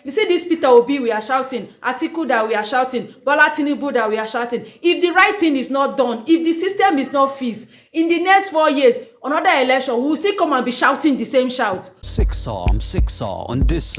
you see this Peter Obi we are shouting, Atiku that we are shouting, Bola Tinubu that we are shouting. If the right thing is not done, if the system is not fixed, in the next 4 years, another election, we will still come and be shouting the same shout. I'm sick, on this,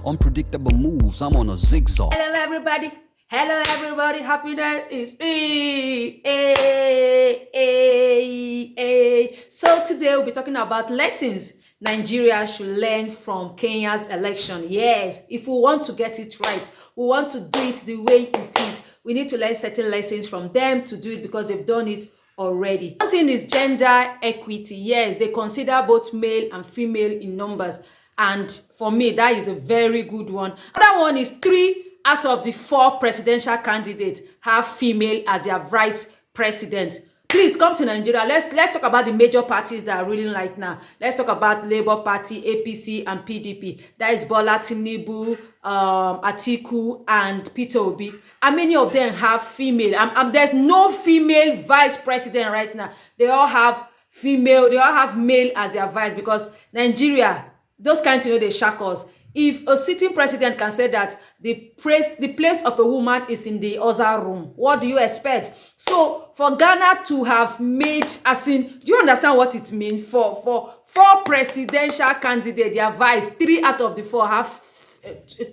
unpredictable moves, I'm on a zigzag. Hello, everybody. Hello, everybody. Happiness is free. Hey, hey, hey. So today we'll be talking about lessons Nigeria should learn from Kenya's election. Yes, if we want to get it right, we want to do it the way it is, we need to learn certain lessons from them to do it because they've done it already. One thing is gender equity. Yes, they consider both male and female in numbers. And for me, that is a very good one. Another one is 3 out of the 4 presidential candidates have female as their vice president. Please come to Nigeria. Let's talk about the major parties that are ruling right now. Let's talk about Labour Party, APC, and PDP. That is Bola Tinubu, Atiku, and Peter Obi. How many of them have female? There's no female vice president right now. They all have female. They all have male as their vice because Nigeria, those kinds, you know, they shackles. If a sitting president can say that the place of a woman is in the other room, what do you expect? So for Ghana to have made, as in, do you understand what it means? For 4 presidential candidates, their vice, 3 out of the 4 have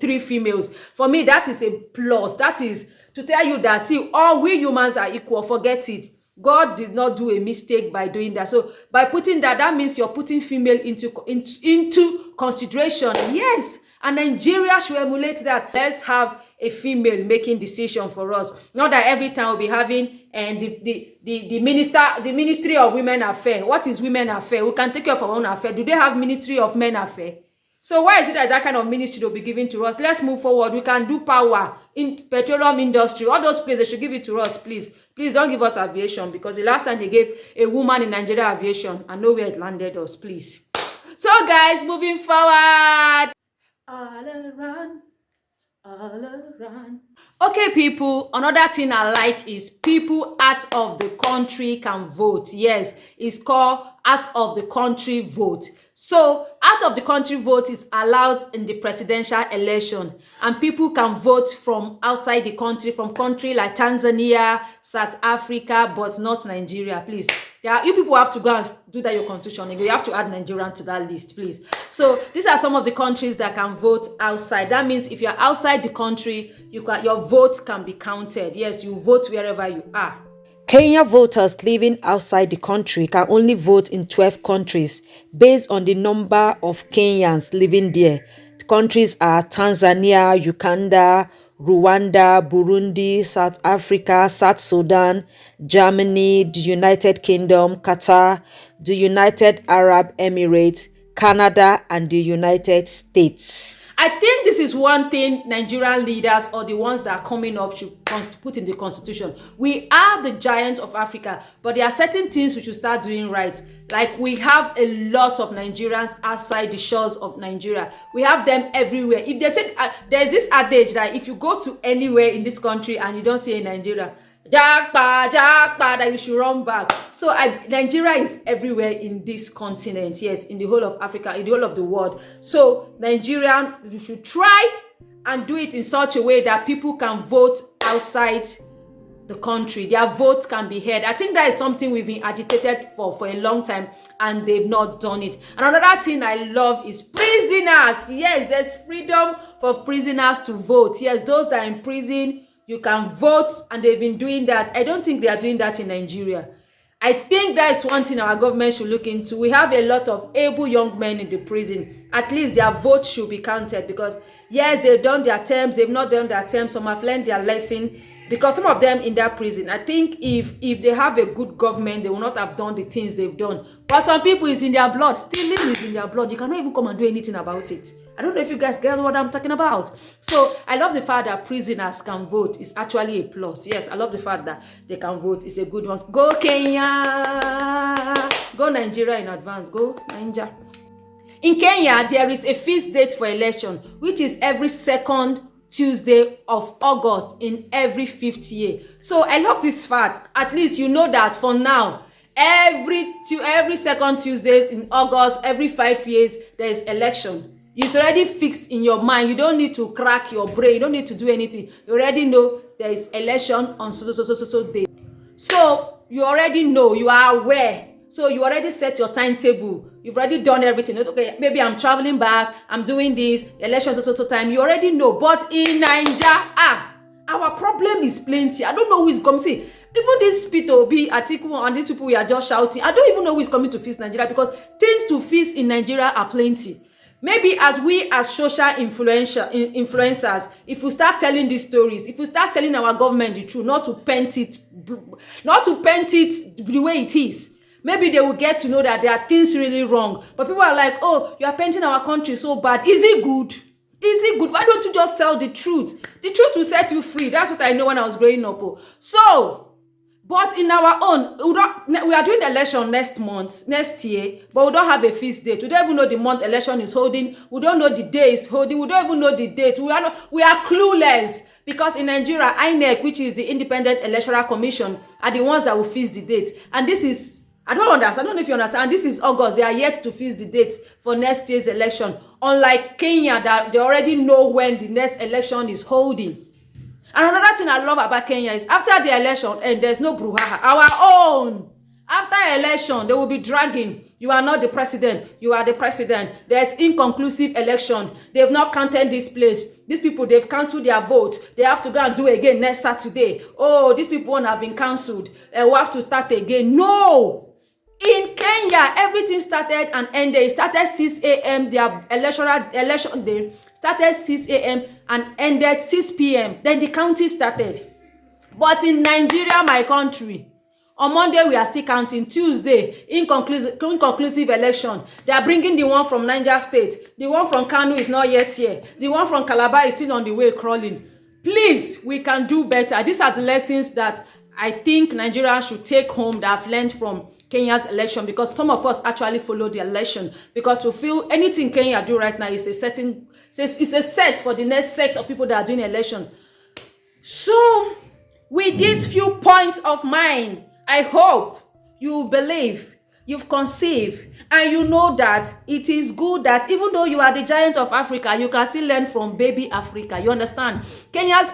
3 females. For me, that is a plus. That is to tell you that, see, all we humans are equal. Forget it. God did not do a mistake by doing that. So by putting that, that means you're putting female into consideration. Yes, and Nigeria should emulate that. Let's have a female making decision for us. Not that every time we'll be having the Ministry of Women Affairs. What is Women Affairs? We can take care of our own affairs. Do they have Ministry of Men Affairs? So why is it that kind of ministry will be given to us? Let's move forward. We can do power in petroleum industry. All those places, they should give it to us, please. Please don't give us aviation, because the last time they gave a woman in Nigeria aviation and nowhere it landed us, please. So guys, moving forward. All around. All around. Okay, people, another thing I like is people out of the country can vote. Yes, it's called out of the country vote. So out of the country vote is allowed in the presidential election, and people can vote from outside the country, from country like Tanzania, South Africa, but not Nigeria, please. Yeah, you people have to go and do that your constitution. You have to add Nigerian to that list, please. So these are some of the countries that can vote outside. That means if you're outside the country, your vote can be counted. Yes, you vote wherever you are. Kenya voters living outside the country can only vote in 12 countries based on the number of Kenyans living there. The countries are Tanzania, Uganda, Rwanda, Burundi, South Africa, South Sudan, Germany, the United Kingdom, Qatar, the United Arab Emirates, Canada, and the United States. I think this is one thing Nigerian leaders or the ones that are coming up should put in the constitution. We are the giant of Africa, but there are certain things we should start doing right. Like we have a lot of Nigerians outside the shores of Nigeria. We have them everywhere. If they said there's this adage that if you go to anywhere in this country and you don't see a Nigeria, Jackpa, that you should run back. So Nigeria is everywhere in this continent, yes, in the whole of Africa, in the whole of the world. So Nigerian, you should try and do it in such a way that people can vote outside the country. Their votes can be heard. I think that is something we've been agitated for a long time, and they've not done it. And another thing I love is prisoners. Yes, there's freedom for prisoners to vote. Yes, those that are in prison, you can vote, and they've been doing that. I don't think they are doing that in Nigeria. I think that is one thing our government should look into. We have a lot of able young men in the prison. At least their votes should be counted, because yes, they've done their terms, they've not done their terms, some have learned their lesson, because some of them in that prison, I think if they have a good government, they will not have done the things they've done. But some people, is in their blood. Stealing is in their blood. You cannot even come and do anything about it. I don't know if you guys get what I'm talking about. So I love the fact that prisoners can vote. It's actually a plus. Yes, I love the fact that they can vote. It's a good one. Go Kenya! Go Nigeria in advance. Go Nigeria. In Kenya, there is a fixed date for election, which is every second Tuesday of August in every 5th year. So I love this fact. At least you know that for now, every second Tuesday in August, every 5 years, there is election. It's already fixed in your mind. You don't need to crack your brain. You don't need to do anything. You already know there is election on so day. So you already know, you are aware. So you already set your timetable. You've already done everything. Okay, maybe I'm traveling back. I'm doing this. Election so time. You already know. But in Nigeria, our problem is plenty. I don't know who is coming. See, even this Peter Obi article and these people we are just shouting, I don't even know who is coming to fix Nigeria, because things to fix in Nigeria are plenty. Maybe as we as social influencers, if we start telling these stories, if we start telling our government the truth, not to paint it the way it is, maybe they will get to know that there are things really wrong. But people are like, oh, you are painting our country so bad. Is it good? Is it good? Why don't you just tell the truth? The truth will set you free. That's what I know when I was growing up. So, but in our own, we are doing the election next year, but we don't have a fixed date. We don't even know the month election is holding. We don't know the day is holding. We don't even know the date. We are clueless, because in Nigeria, INEC, which is the Independent Electoral Commission, are the ones that will fix the date. And this is, I don't understand. I don't know if you understand. This is August. They are yet to fix the date for next year's election. Unlike Kenya, that they already know when the next election is holding. And another thing I love about Kenya is after the election, and there's no brouhaha. Our own. After election, they will be dragging. You are not the president. You are the president. There's inconclusive election. They've not counted this place. These people, they've cancelled their vote. They have to go and do it again next Saturday. Oh, these people have been cancelled. We'll have to start again. No! In Kenya, everything started and ended. It started 6 a.m. Their election day started 6 a.m. and ended 6 p.m. Then the counting started. But in Nigeria, my country, on Monday we are still counting. Tuesday, inconclusive election. They are bringing the one from Niger State. The one from Kano is not yet here. The one from Calabar is still on the way crawling. Please, we can do better. These are the lessons that I think Nigeria should take home that I've learned from Kenya's election, because some of us actually follow the election, because we feel anything Kenya do right now is a set for the next set of people that are doing election. So, with these few points of mine, I hope you believe, you've conceived, and you know that it is good that even though you are the giant of Africa, you can still learn from baby Africa. You understand? Kenya's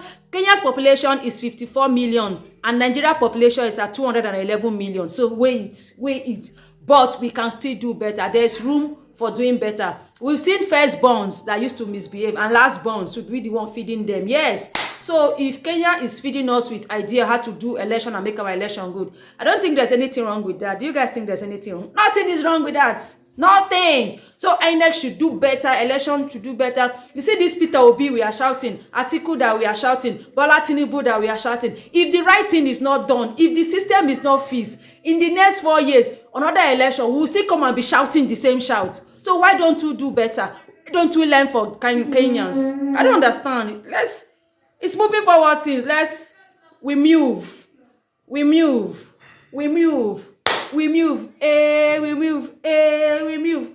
population is 54 million, and Nigeria population is at 211 million. So weigh it. But we can still do better. There's room for doing better. We've seen firstborns that used to misbehave, and lastborns should be the one feeding them. Yes. So if Kenya is feeding us with idea how to do election and make our election good, I don't think there's anything wrong with that. Do you guys think there's anything wrong? Nothing is wrong with that. Nothing. So INEC should do better. Election should do better. You see this Peter Obi we are shouting, Atiku that we are shouting, Bola Tinubu that we are shouting. If the right thing is not done, if the system is not fixed, in the next 4 years, another election, we will still come and be shouting the same shout. So why don't you do better? Why don't we learn for Kenyans? I don't understand. It's moving forward things. We move. We move. We move. We move. We move. We move.